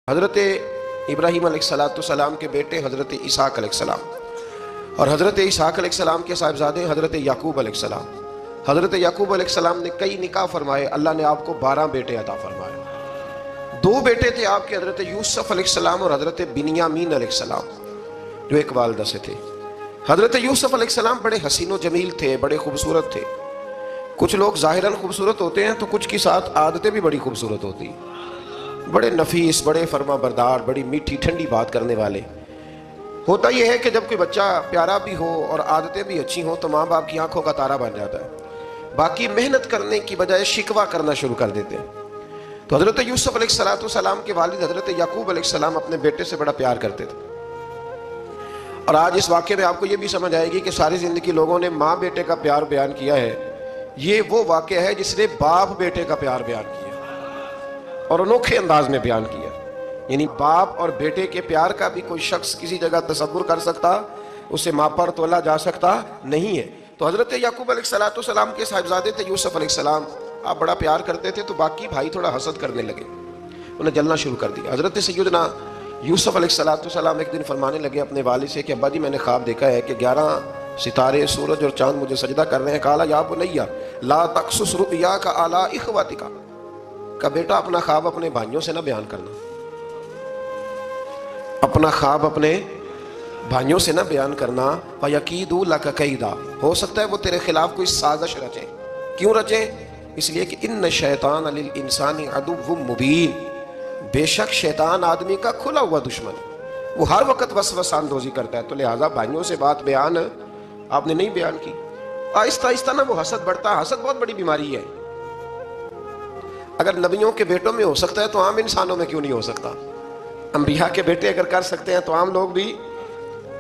حضرت ابراہیم علیہ السلام کے بیٹے حضرت اسحاق علیہ السلام اور حضرت اسحاق علیہ السلام کے صاحبزادے حضرت یعقوب علیہ السلام۔ حضرت یعقوب علیہ السلام نے کئی نکاح فرمائے، اللہ نے آپ کو 12 بیٹے عطا فرمائے۔ 2 بیٹے تھے آپ کے، حضرت یوسف علیہ السلام اور حضرت بنیامین علیہ السلام، جو ایک والدہ سے تھے۔ حضرت یوسف علیہ السلام بڑے حسین و جمیل تھے، بڑے خوبصورت تھے۔ کچھ لوگ ظاہراً خوبصورت ہوتے ہیں تو کچھ کی ساتھ عادتیں بھی بڑی خوبصورت ہوتی ہیں، بڑے نفیس، بڑے فرما بردار، بڑی میٹھی ٹھنڈی بات کرنے والے۔ ہوتا یہ ہے کہ جب کوئی بچہ پیارا بھی ہو اور عادتیں بھی اچھی ہوں تو ماں باپ کی آنکھوں کا تارا بن جاتا ہے، باقی محنت کرنے کی بجائے شکوہ کرنا شروع کر دیتے ہیں۔ تو حضرت یوسف علیہ السلام کے والد حضرت یعقوب علیہ السلام اپنے بیٹے سے بڑا پیار کرتے تھے۔ اور آج اس واقعے میں آپ کو یہ بھی سمجھ آئے گی کہ ساری زندگی لوگوں نے ماں بیٹے کا پیار بیان کیا ہے، یہ وہ واقعہ ہے جس نے باپ بیٹے کا پیار بیان کیا اور انوکھے انداز میں بیان کیا۔ یعنی باپ اور بیٹے کے پیار کا بھی کوئی شخص کسی جگہ تصور کر سکتا، اسے ماپا تولا جا سکتا نہیں ہے۔ تو حضرت یعقوب علیہ السلام کے صاحبزادے تھے یوسف علیہ السلام، آپ بڑا پیار کرتے تھے تو باقی بھائی تھوڑا حسد کرنے لگے، انہیں جلنا شروع کر دیا۔ حضرت سیدنا یوسف علیہ السلام ایک دن فرمانے لگے اپنے والد سے کہ ابا جی میں نے خواب دیکھا ہے کہ 11 ستارے، سورج اور چاند مجھے سجدہ کر رہے ہیں۔ قالا یا بنی لا تقصص رؤیاک علی اخوتک، کہ بیٹا اپنا خواب اپنے بھائیوں سے نہ بیان کرنا، اپنا خواب اپنے بھائیوں سے نہ بیان کرنا۔ فَيَكِيدُوا لَكَ كَيْدًا، ہو سکتا ہے وہ تیرے خلاف کوئی سازش رچیں۔ کیوں رچیں؟ اس لیے کہ ان الشیطان للانسان عدو مبین، بے شک شیطان آدمی کا کھلا ہوا دشمن ہے، وہ ہر وقت وسوسہ اندوزی کرتا ہے۔ تو لہٰذا بھائیوں سے بات بیان آپ نے نہیں بیان کی۔ آہستہ آہستہ نا وہ حسد بڑھتا ہے۔ حسد بہت بڑی بیماری ہے، اگر نبیوں کے بیٹوں میں ہو سکتا ہے تو عام انسانوں میں کیوں نہیں ہو سکتا؟ انبیاء کے بیٹے اگر کر سکتے ہیں تو عام لوگ بھی۔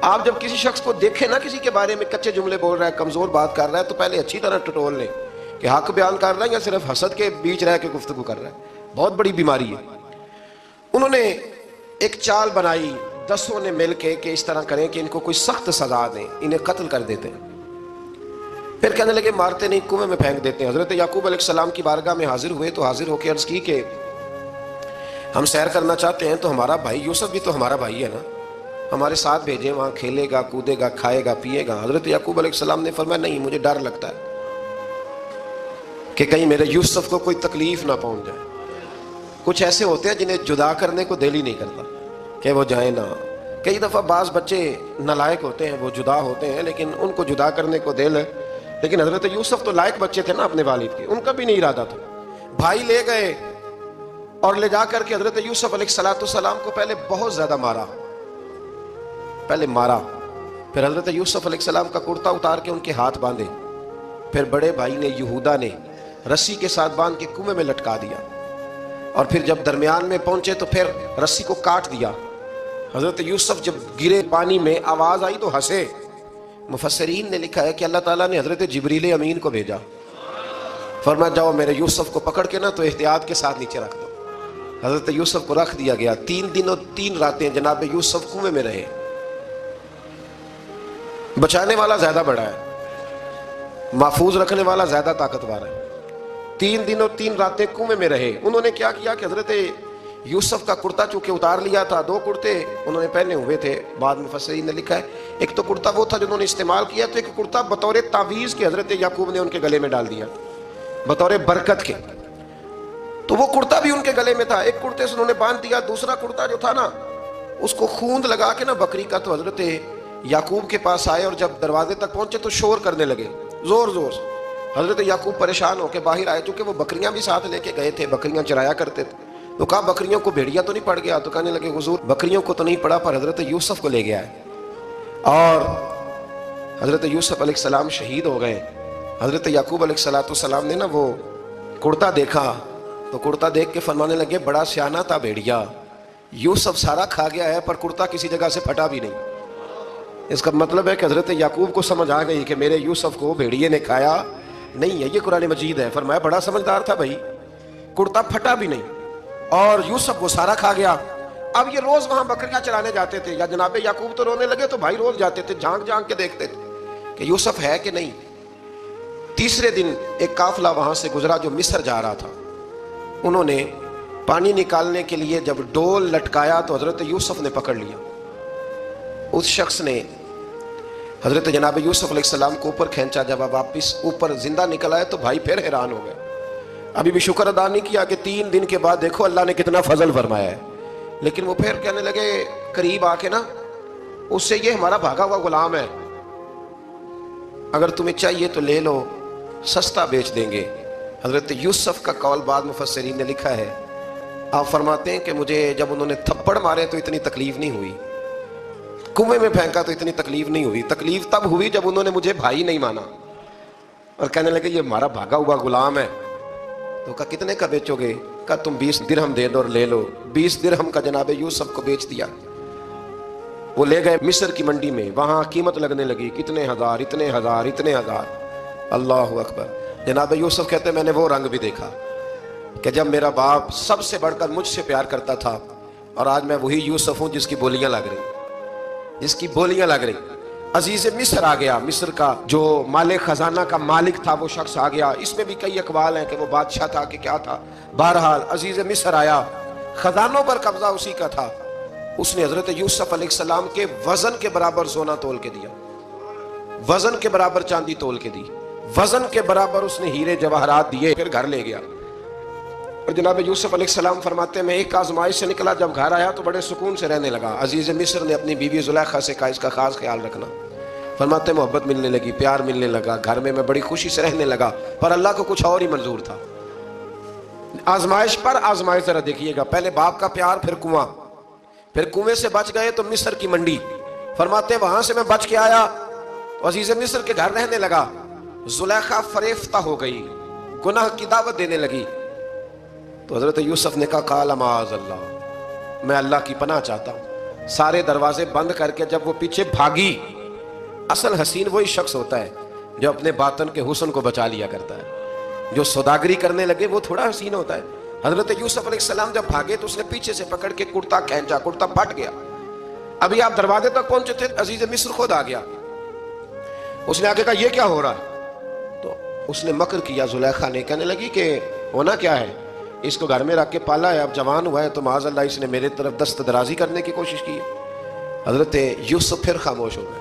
آپ جب کسی شخص کو دیکھیں نا کسی کے بارے میں کچے جملے بول رہا ہے، کمزور بات کر رہا ہے، تو پہلے اچھی طرح ٹٹول لیں کہ حق بیان کر رہا ہے یا صرف حسد کے بیچ رہ کے گفتگو کر رہا ہے۔ بہت بڑی بیماری ہے۔ انہوں نے ایک چال بنائی 10 نے مل کے کہ اس طرح کریں کہ ان کو کوئی سخت سزا دیں، انہیں قتل کر دیتے ہیں۔ پھر کہنے لگے مارتے نہیں، کنویں میں پھینک دیتے ہیں۔ حضرت یعقوب علیہ السلام کی بارگاہ میں حاضر ہوئے تو حاضر ہو کے عرض کی کہ ہم سیر کرنا چاہتے ہیں تو ہمارا بھائی یوسف بھی تو ہمارا بھائی ہے نا، ہمارے ساتھ بھیجیں، وہاں کھیلے گا، کودے گا، کھائے گا، پیے گا۔ حضرت یعقوب علیہ السلام نے فرمایا نہیں، مجھے ڈر لگتا ہے کہ کہیں میرے یوسف کو کوئی تکلیف نہ پہنچ جائے۔ کچھ ایسے ہوتے ہیں جنہیں جدا کرنے کو دل ہی نہیں کرتا کہ وہ جائیں نہ۔ کئی دفعہ بعض بچے نالائق ہوتے ہیں، وہ جدا ہوتے ہیں لیکن ان کو جدا کرنے کو دل، لیکن حضرت یوسف تو لائق بچے تھے نا اپنے والد کے، ان کا بھی نہیں ارادہ تھا۔ بھائی لے گئے اور لے جا کر کے حضرت یوسف علیہ السلام کو پہلے بہت زیادہ مارا، پھر حضرت یوسف علیہ السلام کا کرتا اتار کے ان کے ہاتھ باندھے، پھر بڑے بھائی نے یہودا نے رسی کے ساتھ باندھ کے کنویں میں لٹکا دیا، اور پھر جب درمیان میں پہنچے تو پھر رسی کو کاٹ دیا۔ حضرت یوسف جب گرے پانی میں آواز آئی تو ہنسے۔ مفسرین نے لکھا ہے کہ اللہ تعالیٰ نے حضرت جبریل امین کو بھیجا، فرمایا جاؤ میرے یوسف کو پکڑ کے نا تو احتیاط کے ساتھ نیچے رکھ دو۔ حضرت یوسف کو رکھ دیا گیا۔ 3 دن اور 3 راتیں جناب یوسف کنویں میں رہے۔ بچانے والا زیادہ بڑا ہے، محفوظ رکھنے والا زیادہ طاقتور ہے۔ 3 دن اور 3 راتیں کنویں میں رہے۔ انہوں نے کیا کیا کہ حضرت یوسف کا کرتا چونکہ اتار لیا تھا، 2 کرتے انہوں نے پہنے ہوئے تھے، بعد مفسرین نے لکھا ہے ایک تو کرتا وہ تھا جو انہوں نے استعمال کیا، تو ایک کرتا بطور تعویذ کے حضرت یعقوب نے ان کے گلے میں ڈال دیا بطور برکت کے، تو وہ کرتا بھی ان کے گلے میں تھا۔ ایک کرتے سے انہوں نے باندھ دیا، دوسرا کرتا جو تھا نا اس کو خوند لگا کے نا بکری کا، تو حضرت یعقوب کے پاس آئے اور جب دروازے تک پہنچے تو شور کرنے لگے زور زور سے۔ حضرت یعقوب پریشان ہو کے باہر آئے، چونکہ وہ بکریاں بھی ساتھ لے کے گئے تھے، بکریاں چرایا کرتے تھے، تو کہا بکریوں کو بھیڑیا تو نہیں پڑ گیا؟ تو کہنے لگے حضور بکریوں کو تو نہیں پڑا پر حضرت یوسف کو لے گیا ہے۔ اور حضرت یوسف علیہ السلام شہید ہو گئے۔ حضرت یعقوب علیہ السلام نے نا وہ کرتا دیکھا تو کرتا دیکھ کے فرمانے لگے بڑا سیانہ تھا بھیڑیا، یوسف سارا کھا گیا ہے پر کرتا کسی جگہ سے پھٹا بھی نہیں۔ اس کا مطلب ہے کہ حضرت یعقوب کو سمجھ آ گئی کہ میرے یوسف کو بھیڑیے نے کھایا نہیں ہے۔ یہ قرآن مجید ہے۔ فرمایا بڑا سمجھدار تھا بھائی، کرتا پھٹا بھی نہیں اور یوسف وہ سارا کھا گیا۔ اب یہ روز وہاں بکریاں چرانے جاتے تھے، یا جناب یعقوب تو رونے لگے تو بھائی روز جاتے تھے، جھانک جھانک کے دیکھتے تھے کہ یوسف ہے کہ نہیں۔ تیسرے دن ایک قافلہ وہاں سے گزرا جو مصر جا رہا تھا، انہوں نے پانی نکالنے کے لیے جب ڈول لٹکایا تو حضرت یوسف نے پکڑ لیا. اس شخص نے حضرت جناب یوسف علیہ السلام کو اوپر کھینچا. جب اب واپس اوپر زندہ نکل آئے تو بھائی پھر حیران ہو گئے. ابھی بھی شکر ادا نہیں کیا کہ 3 دن کے بعد دیکھو اللہ نے کتنا فضل فرمایا ہے. لیکن وہ پھر کہنے لگے قریب آ کے نا, اس سے یہ ہمارا بھاگا ہوا غلام ہے, اگر تمہیں چاہیے تو لے لو, سستا بیچ دیں گے. حضرت یوسف کا قول بعض مفسرین نے لکھا ہے, آپ فرماتے ہیں کہ مجھے جب انہوں نے تھپڑ مارے تو اتنی تکلیف نہیں ہوئی, کنویں میں پھینکا تو اتنی تکلیف نہیں ہوئی. تکلیف تب ہوئی جب انہوں نے مجھے بھائی نہیں مانا اور کہنے لگے یہ ہمارا بھاگا ہوا غلام ہے. تو کہا کتنے کا بیچو گے؟ کہا تم 20 درہم دے دو اور لے لو. 20 درہم کا جناب یوسف کو بیچ دیا. وہ لے گئے مصر کی منڈی میں, وہاں قیمت لگنے لگی, کتنے ہزار, اتنے ہزار, اتنے ہزار. اللہ اکبر. جناب یوسف کہتے ہیں میں نے وہ رنگ بھی دیکھا کہ جب میرا باپ سب سے بڑھ کر مجھ سے پیار کرتا تھا اور آج میں وہی یوسف ہوں جس کی بولیاں لگ رہی. عزیز مصر آ گیا. مصر کا جو مال خزانہ کا مالک تھا وہ شخص آ گیا. اس میں بھی کئی اقوال ہیں کہ وہ بادشاہ تھا کہ کیا تھا. بہرحال عزیز مصر آیا, خزانوں پر قبضہ اسی کا تھا. اس نے حضرت یوسف علیہ السلام کے وزن کے برابر سونا تول کے دیا, وزن کے برابر چاندی تول کے دی, وزن کے برابر اس نے ہیرے جواہرات دیے, پھر گھر لے گیا. اور جناب یوسف علیہ السلام فرماتے ہیں میں ایک آزمائش سے نکلا, جب گھر آیا تو بڑے سکون سے رہنے لگا. عزیز مصر نے اپنی بیوی زلیخا سے کہا اس کا خاص خیال رکھنا. فرماتے ہیں محبت ملنے لگی, پیار ملنے لگا, گھر میں بڑی خوشی سے رہنے لگا. پر اللہ کو کچھ اور ہی منظور تھا. آزمائش پر آزمائش ذرا دیکھیے گا, پہلے باپ کا پیار, پھر کنواں, پھر کنویں سے بچ گئے تو مصر کی منڈی. فرماتے ہیں وہاں سے میں بچ کے آیا تو عزیز مصر کے گھر رہنے لگا. زلیخا فریفتہ ہو گئی, گناہ کی دعوت دینے لگی. تو حضرت یوسف نے کہا قال معاذ اللہ, میں اللہ کی پناہ چاہتا ہوں. سارے دروازے بند کر کے جب وہ پیچھے بھاگی, اصل حسین وہی شخص ہوتا ہے جو اپنے باطن کے حسن کو بچا لیا کرتا ہے. جو سوداگری کرنے لگے وہ تھوڑا حسین ہوتا ہے. حضرت یوسف علیہ السلام جب بھاگے تو اس نے پیچھے سے پکڑ کے کرتا کھینچا, کرتا پھٹ گیا. ابھی آپ دروازے تک پہنچے تھے, عزیز مصر خود آ گیا. اس نے آگے کہا یہ کیا ہو رہا ہے؟ تو اس نے مکر کیا زلیخا نے, کہنے لگی کہ ہونا کیا ہے, اس کو گھر میں رکھ کے پالا ہے, اب جوان ہوا ہے تو معاذ اللہ اس نے میرے طرف دست درازی کرنے کی کوشش کی. حضرت یوسف پھر خاموش ہو گئے.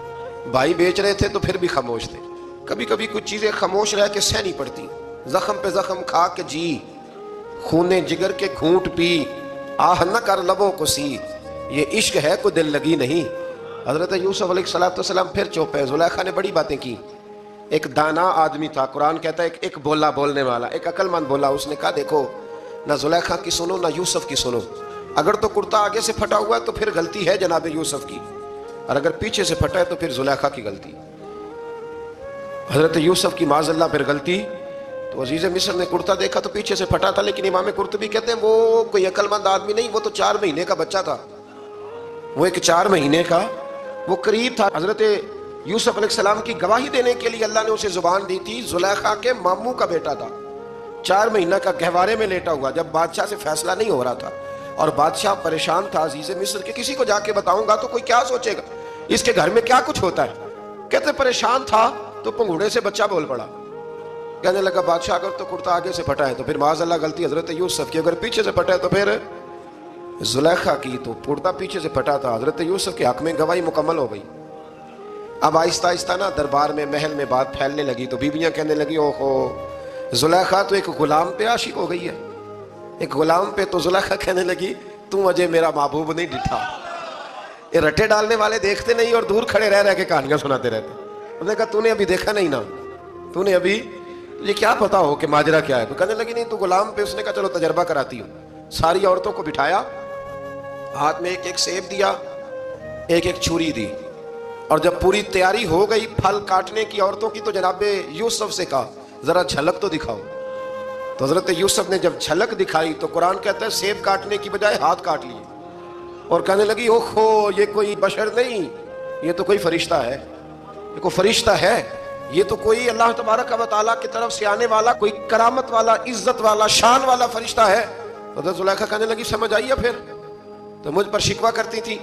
بھائی بیچ رہے تھے تو پھر بھی خاموش تھے. کبھی کبھی کچھ چیزیں خاموش رہ کے سہنی پڑتی. زخم پہ زخم کھا کے جی, خون جگر کے گھونٹ پی, آہ نہ کر لبوں کو سی, یہ عشق ہے کو دل لگی نہیں. حضرت یوسف علیہ السلام پھر چپ ہے. زلیخا نے بڑی باتیں کی. ایک دانا آدمی تھا, قرآن کہتا ہے ایک بولا بولنے والا, ایک عقل مند بولا. اس نے کہا دیکھو نہ زلیخا کی سنو نہ یوسف کی سنو. اگر تو کرتا آگے سے پھٹا ہوا ہے تو پھر غلطی ہے جناب یوسف کی, اور اگر پیچھے سے پھٹا ہے تو پھر زلیخا کی غلطی, حضرت یوسف کی معاذ اللہ پھر غلطی. تو عزیز مصر نے کرتا دیکھا تو پیچھے سے پھٹا تھا, لیکن امام قرطبی کہتے ہیں وہ کوئی عقل مند آدمی نہیں, وہ تو 4 مہینے کا بچہ تھا. وہ ایک 4 مہینے کا وہ قریب تھا. حضرت یوسف علیہ السلام کی گواہی دینے کے لیے اللہ نے اسے زبان دی تھی. زلیخا کے ماموں کا بیٹا تھا, 4 مہینہ کا گہوارے میں لیٹا ہوا, جب بادشاہ سے فیصلہ نہیں ہو رہا تھا اور بادشاہ پریشان تھا عزیز مصر کے کسی کو جا کے بتاؤں گا تو کوئی کیا سوچے گا, اس کے گھر میں کیا کچھ ہوتا ہے. کہتے پریشان تھا تو پنگوڑے سے بچہ بول پڑا. کہنے لگا بادشاہ اگر تو کرتا آگے سے پھٹا ہے تو پھر معاذ اللہ غلطی حضرت یوسف کی, اگر پیچھے سے پھٹا ہے تو پھر زلیخا کی. تو کرتا پیچھے سے پھٹا تھا. حضرت یوسف کے حق میں گواہی مکمل ہو گئی. اب آہستہ آہستہ نا دربار میں محل میں بات پھیلنے لگی. تو بیویاں کہنے لگی اوہو زلیخا تو ایک غلام پہ عاشق ہو گئی ہے, ایک غلام پہ. تو زلیخا کہنے لگی تم اجے میرا محبوب نہیں ڈٹھا. یہ رٹے ڈالنے والے دیکھتے نہیں اور دور کھڑے رہ رہ کے کہانیاں سناتے رہتے. انہوں نے کہا تو نے ابھی دیکھا نہیں نا, تو نے ابھی یہ کیا پتا ہو کہ ماجرا کیا ہے. تو کہنے لگی نہیں تو غلام پہ. اس نے کہا چلو تجربہ کراتی ہوں. ساری عورتوں کو بٹھایا, ہاتھ میں ایک سیب دیا, ایک چھری دی, اور جب پوری تیاری ہو گئی پھل کاٹنے کی عورتوں کی تو جناب یوسف سے کہا ذرا جھلک تو دکھاؤ. تو حضرت یوسف نے جب جھلک دکھائی تو قرآن کہتا ہے سیب کاٹنے کی بجائے ہاتھ کاٹ لیے, اور کہنے لگی اوہو یہ کوئی بشر نہیں, یہ تو کوئی فرشتہ ہے, یہ کوئی فرشتہ ہے, یہ تو کوئی اللہ تبارک و تعالیٰ کی طرف سے آنے والا کوئی کرامت والا عزت والا شان والا فرشتہ ہے. حضرت زلیخا کہنے لگی سمجھ آئیے پھر تو مجھ پر شکوہ کرتی تھی.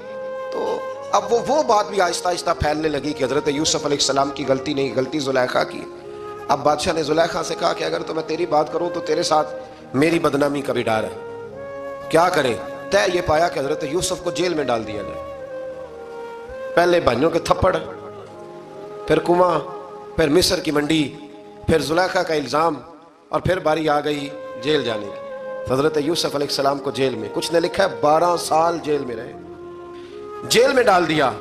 تو اب وہ بات بھی آہستہ آہستہ پھیلنے لگی کہ حضرت یوسف علیہ السلام کی غلطی نہیں, غلطی زلیخا کی. اب بادشاہ نے زلیخا سے کہا کہ اگر تو میں تیری بات کروں تو تیرے ساتھ میری بدنامی کا بھی ڈر ہے. کیا کریں؟ طے یہ پایا کہ حضرت یوسف کو جیل میں ڈال دیا جائے. پہلے بھائیوں کے تھپڑ، پھر کنواں، پھر مصر کی منڈی، پھر زلیخا کا الزام، اور پھر باری آ گئی جیل جانے کی. حضرت یوسف علیہ السلام کو جیل میں، کچھ نے لکھا ہے 12 سال جیل میں رہے، جیل میں ڈال دیا.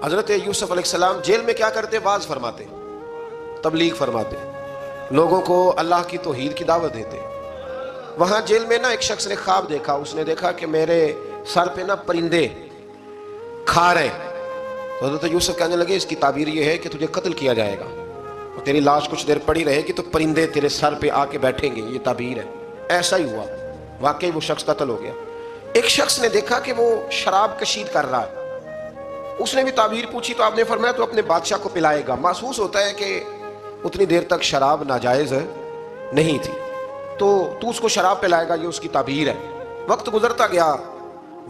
حضرت یوسف علیہ السلام جیل میں کیا کرتے؟ واعظ فرماتے، تبلیغ فرماتے، لوگوں کو اللہ کی توحید کی دعوت دیتے. وہاں جیل میں نا ایک شخص نے خواب دیکھا، اس نے دیکھا کہ میرے سر پہ نا پرندے کھا رہے. تو حضرت یوسف کہنے لگے اس کی تعبیر یہ ہے کہ تجھے قتل کیا جائے گا، اور تیری لاش کچھ دیر پڑی رہے گی تو پرندے تیرے سر پہ آ کے بیٹھیں گے، یہ تعبیر ہے. ایسا ہی ہوا، واقعی وہ شخص قتل ہو گیا. ایک شخص نے دیکھا کہ وہ شراب کشید کر رہا ہے، اس نے بھی تعبیر پوچھی تو آپ نے فرمایا تو اپنے بادشاہ کو پلائے گا. محسوس ہوتا ہے کہ اتنی دیر تک شراب ناجائز نہیں تھی، تو اس کو شراب پلائے گا، یہ اس کی تعبیر ہے. وقت گزرتا گیا.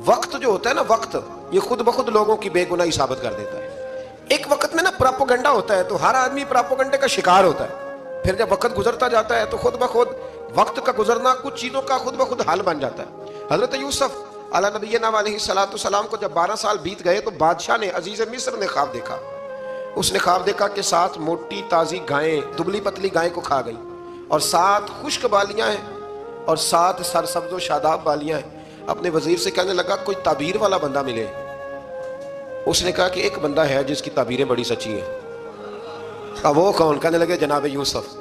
وقت جو ہوتا ہے نا، وقت یہ خود بخود لوگوں کی بے گناہی ثابت کر دیتا ہے. ایک وقت میں نا پراپوگنڈا ہوتا ہے تو ہر آدمی پراپوگنڈے کا شکار ہوتا ہے. پھر جب وقت گزرتا جاتا ہے تو خود بخود وقت کا گزرنا کچھ چیزوں کا خود بخود حل بن جاتا ہے. حضرت یوسف علیہ نبینا علیہ السلام کو جب 12 سال بیت گئے تو بادشاہ نے، عزیز مصر نے خواب دیکھا. اس نے خواب دیکھا کہ 7 موٹی تازی گائیں دبلی پتلی گائیں کو کھا گئی، اور 7 خشک بالیاں ہیں اور 7 سرسبز و شاداب بالیاں ہیں. اپنے وزیر سے کہنے لگا کوئی تعبیر والا بندہ ملے. اس نے کہا کہ ایک بندہ ہے جس کی تعبیریں بڑی سچی ہیں. اب وہ کون؟ کہنے لگے جناب یوسف.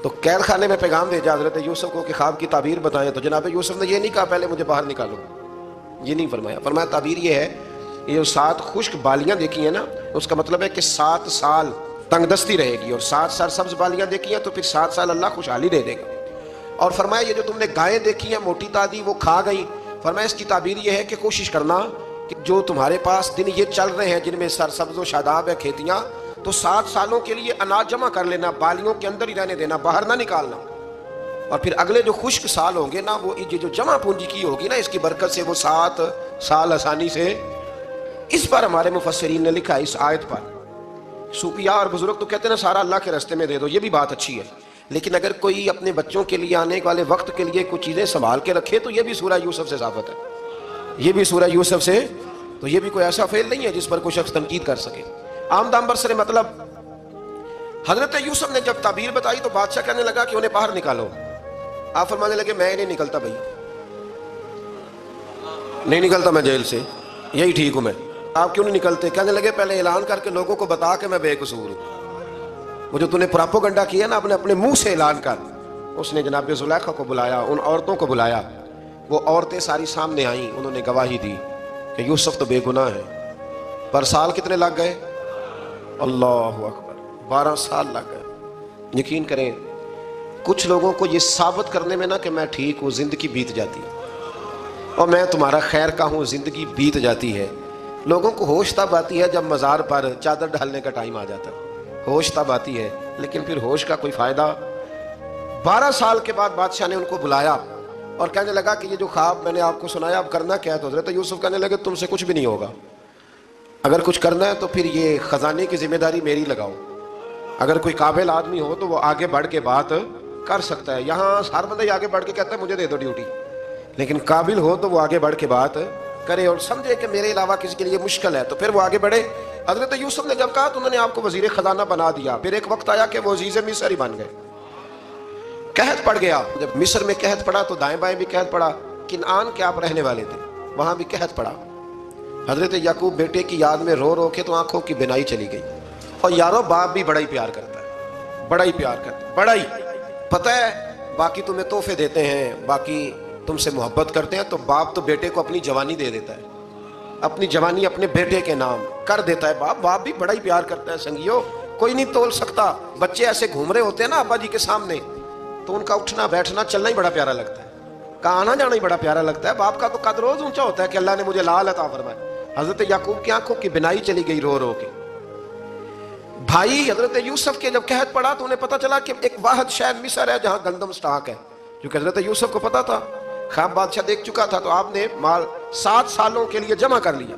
تو قید خانے میں پیغام بھیجا حضرت یوسف کو کہ خواب کی تعبیر بتائیں. تو جناب یوسف نے یہ نہیں کہا پہلے مجھے باہر نکالو، یہ نہیں فرمایا. فرمایا تعبیر یہ ہے، یہ جو 7 خشک بالیاں دیکھی ہیں نا، اس کا مطلب ہے کہ 7 سال تنگ دستی رہے گی، اور 7 سرسبز بالیاں دیکھی ہیں تو پھر 7 سال اللہ خوشحالی دے دے گا. اور فرمایا یہ جو تم نے گائیں دیکھی ہیں موٹی تازی وہ کھا گئی. فرمایا اس کی تعبیر یہ ہے کہ کوشش کرنا کہ جو تمہارے پاس دن یہ چل رہے ہیں جن میں سرسبز و شاداب ہے کھیتیاں، تو 7 سالوں کے لیے اناج جمع کر لینا، بالیوں کے اندر ہی رہنے دینا، باہر نہ نکالنا. اور پھر اگلے جو خشک سال ہوں گے نا، وہ یہ جو جمع پونجی کی ہوگی نا، اس کی برکت سے وہ 7 سال آسانی سے. اس پر ہمارے مفسرین نے لکھا اس آیت پر، صوفیاء اور بزرگ تو کہتے ہیں نا سارا اللہ کے راستے میں دے دو، یہ بھی بات اچھی ہے، لیکن اگر کوئی اپنے بچوں کے لیے آنے والے وقت کے لیے کچھ چیزیں سنبھال کے رکھے تو یہ بھی سورہ یوسف سے ثابت ہے. یہ بھی سورہ یوسف سے، تو یہ بھی کوئی ایسا فعل نہیں ہے جس پر کوئی شخص تنقید کر سکے. عام دام برسر مطلب حضرت یوسف نے جب تعبیر بتائی تو بادشاہ کہنے لگا کہ انہیں باہر نکالو. آپ فرمانے لگے میں نہیں نکلتا بھائی، نہیں نکلتا میں جیل سے، یہی ٹھیک ہوں میں. آپ کیوں نہیں نکلتے؟ کہنے لگے پہلے اعلان کر کے لوگوں کو بتا کہ میں بے قصور ہوں. وہ جو تو نے پراپوگنڈا کیا نا اپنے منہ سے اعلان کر. اس نے جناب زلیخا کو بلایا، ان عورتوں کو بلایا، وہ عورتیں ساری سامنے آئیں، انہوں نے گواہی دی کہ یوسف تو بے گناہ ہے. پر سال کتنے لگ گئے؟ اللہ اکبر، 12 سال لگ گئے. یقین کریں کچھ لوگوں کو یہ ثابت کرنے میں نا کہ میں ٹھیک ہوں، زندگی بیت جاتی ہے، اور میں تمہارا خیر کا ہوں، زندگی بیت جاتی ہے. لوگوں کو ہوش تب آتی ہے جب مزار پر چادر ڈالنے کا ٹائم آ جاتا ہے، ہوش تب آتی ہے، لیکن پھر ہوش کا کوئی فائدہ. 12 سال کے بعد بادشاہ نے ان کو بلایا اور کہنے لگا کہ یہ جو خواب میں نے آپ کو سنایا اب کرنا کیا ہے؟ تو حضرت یوسف کہنے لگے تم سے کچھ بھی نہیں ہوگا، اگر کچھ کرنا ہے تو پھر یہ خزانے کی ذمہ داری میری لگاؤ. اگر کوئی قابل آدمی ہو تو وہ آگے بڑھ کے بات کر سکتا ہے. یہاں ہر بندہ آگے بڑھ کے کہتا ہے مجھے دے دو ڈیوٹی، لیکن قابل ہو تو وہ آگے بڑھ کے بات کرے اور سمجھے کہ میرے علاوہ کسی کے لیے مشکل ہے تو پھر وہ آگے بڑھے. حضرت یوسف نے جب کہا تو انہوں نے آپ کو وزیر خزانہ بنا دیا. پھر ایک وقت آیا کہ وہ عزیز مصر ہی بن گئے. قحط پڑ گیا، جب مصر میں قحط پڑا تو دائیں بائیں بھی قحط پڑا. کنعان کے آپ رہنے والے تھے، وہاں بھی قحط پڑا. حضرت یعقوب بیٹے کی یاد میں رو رو کے تو آنکھوں کی بینائی چلی گئی. اور یارو باپ بھی بڑا ہی پیار کرتا ہے، بڑا ہی پیار کرتا ہے، بڑا ہی. پتہ ہے باقی تمہیں تحفے دیتے ہیں، باقی تم سے محبت کرتے ہیں، تو باپ تو بیٹے کو اپنی جوانی دے دیتا ہے، اپنی جوانی اپنے بیٹے کے نام کر دیتا ہے. باپ بھی بڑا ہی پیار کرتا ہے. سنگیو کوئی نہیں تول سکتا. بچے ایسے گھوم رہے ہوتے ہیں نا ابا جی کے سامنے تو ان کا اٹھنا بیٹھنا چلنا ہی بڑا پیارا لگتا ہے، کا آنا جانا ہی بڑا پیارا لگتا ہے. باپ کا تو قد روز اونچا ہوتا ہے کہ اللہ نے مجھے لال عطا فرمایا. حضرت یعقوب کی آنکھوں کی بینائی چلی گئی رو رو کے. بھائی حضرت یوسف کے جب قحط پڑا تو انہیں پتا چلا کہ ایک واحد شہر مصر ہے جہاں گندم سٹاک ہے، کیونکہ حضرت یوسف کو پتا تھا، خواب بادشاہ دیکھ چکا تھا. تو آپ نے مال 7 سالوں کے لیے جمع کر لیا.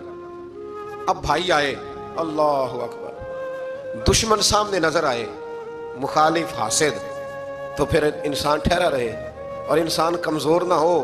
اب بھائی آئے، اللہ اکبر، دشمن سامنے نظر آئے، مخالف حاسد. تو پھر انسان ٹھہرا رہے اور انسان کمزور نہ ہو.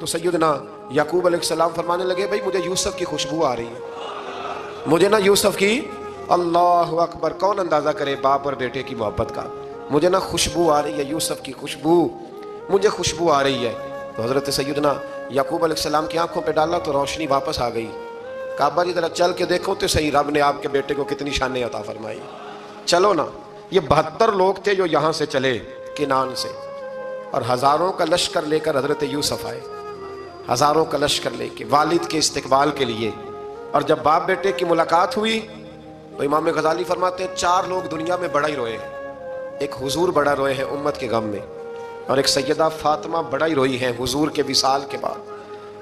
تو سیدنا یعقوب علیہ السلام فرمانے لگے بھائی مجھے یوسف کی خوشبو آ رہی ہے، مجھے نا یوسف کی، اللہ اکبر، کون اندازہ کرے باپ اور بیٹے کی محبت کا، مجھے نا خوشبو آ رہی ہے، یوسف کی خوشبو، مجھے خوشبو آ رہی ہے۔ تو حضرت سیدنا یعقوب علیہ السلام کی آنکھوں پہ ڈالا تو روشنی واپس آ گئی۔ کہا ابا جی ذرا چل کے دیکھو تو صحیح رب نے آپ کے بیٹے کو کتنی شانیں عطا فرمائی، چلو نا۔ یہ 72 لوگ تھے جو یہاں سے چلے کنان سے، اور ہزاروں کا لشکر لے کر حضرت یوسف آئے، ہزاروں کا لشکر لے کے والد کے استقبال کے لیے۔ اور جب باپ بیٹے کی ملاقات ہوئی تو امام غزالی فرماتے ہیں 4 لوگ دنیا میں بڑا ہی روئے ہیں، ایک حضور بڑا روئے ہیں امت کے غم میں، اور ایک سیدہ فاطمہ بڑا ہی روئی ہیں حضور کے وصال کے بعد،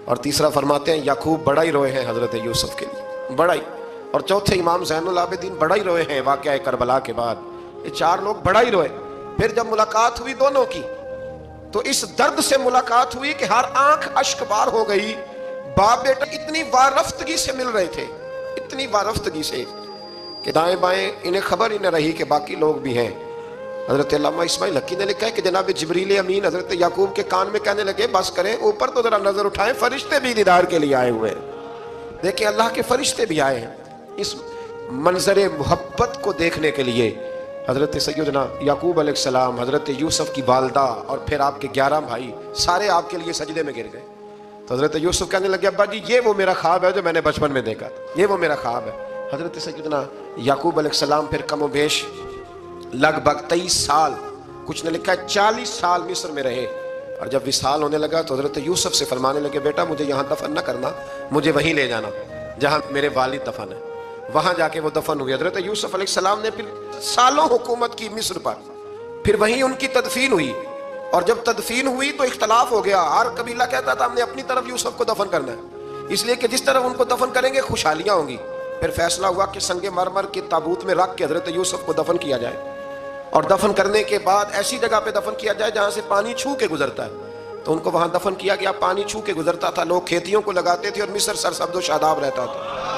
اور تیسرا فرماتے ہیں یعقوب بڑا ہی روئے ہیں حضرت یوسف کے لیے، بڑا ہی، اور چوتھے امام زین العابدین بڑا ہی روئے ہیں واقعہ کربلا کے بعد۔ یہ 4 لوگ بڑا ہی روئے۔ پھر جب ملاقات ہوئی دونوں کی تو اس درد سے ملاقات ہوئی کہ ہر آنکھ اشک بار ہو گئی۔ باپ بیٹا اتنی وارفتگی سے مل رہے تھے، اتنی وارفتگی سے کہ دائیں بائیں انہیں خبر ہی نہ رہی کہ باقی لوگ بھی ہیں۔ حضرت علامہ اسماعیل حقی نے لکھا ہے کہ جناب جبریل امین حضرت یعقوب کے کان میں کہنے لگے بس کریں، اوپر تو ذرا نظر اٹھائیں، فرشتے بھی دیدار کے لیے آئے ہوئے ہیں، دیکھیں اللہ کے فرشتے بھی آئے ہیں اس منظر محبت کو دیکھنے کے لیے۔ حضرت سیدنا یعقوب علیہ السلام، حضرت یوسف کی والدہ، اور پھر آپ کے 11 بھائی سارے آپ کے لیے سجدے میں گر گئے۔ تو حضرت یوسف کہنے لگے ابا جی یہ وہ میرا خواب ہے جو میں نے بچپن میں دیکھا تھا، یہ وہ میرا خواب ہے۔ حضرت سیدنا یعقوب علیہ السلام پھر کم و بیش لگ بھگ 23 سال، کچھ نے لکھا ہے 40 سال مصر میں رہے، اور جب وصال ہونے لگا تو حضرت یوسف سے فرمانے لگے بیٹا مجھے یہاں دفن نہ کرنا، مجھے وہیں لے جانا جہاں میرے والد دفن ہے۔ وہاں جا کے وہ دفن ہوئے۔ حضرت یوسف علیہ السلام نے پھر سالوں حکومت کی مصر پر، پھر وہیں ان کی تدفین ہوئی، اور جب تدفین ہوئی تو اختلاف ہو گیا، ہر قبیلہ کہتا تھا ہم نے اپنی طرف یوسف کو دفن کرنا ہے، اس لیے کہ جس طرف ان کو دفن کریں گے خوشحالیاں ہوں گی۔ پھر فیصلہ ہوا کہ سنگ مرمر کے تابوت میں رکھ کے حضرت یوسف کو دفن کیا جائے، اور دفن کرنے کے بعد ایسی جگہ پہ دفن کیا جائے جہاں سے پانی چھو کے گزرتا ہے۔ تو ان کو وہاں دفن کیا گیا، پانی چھو کے گزرتا تھا، لوگ کھیتیوں کو لگاتے تھے اور مصر سرسبز و شاداب رہتا تھا۔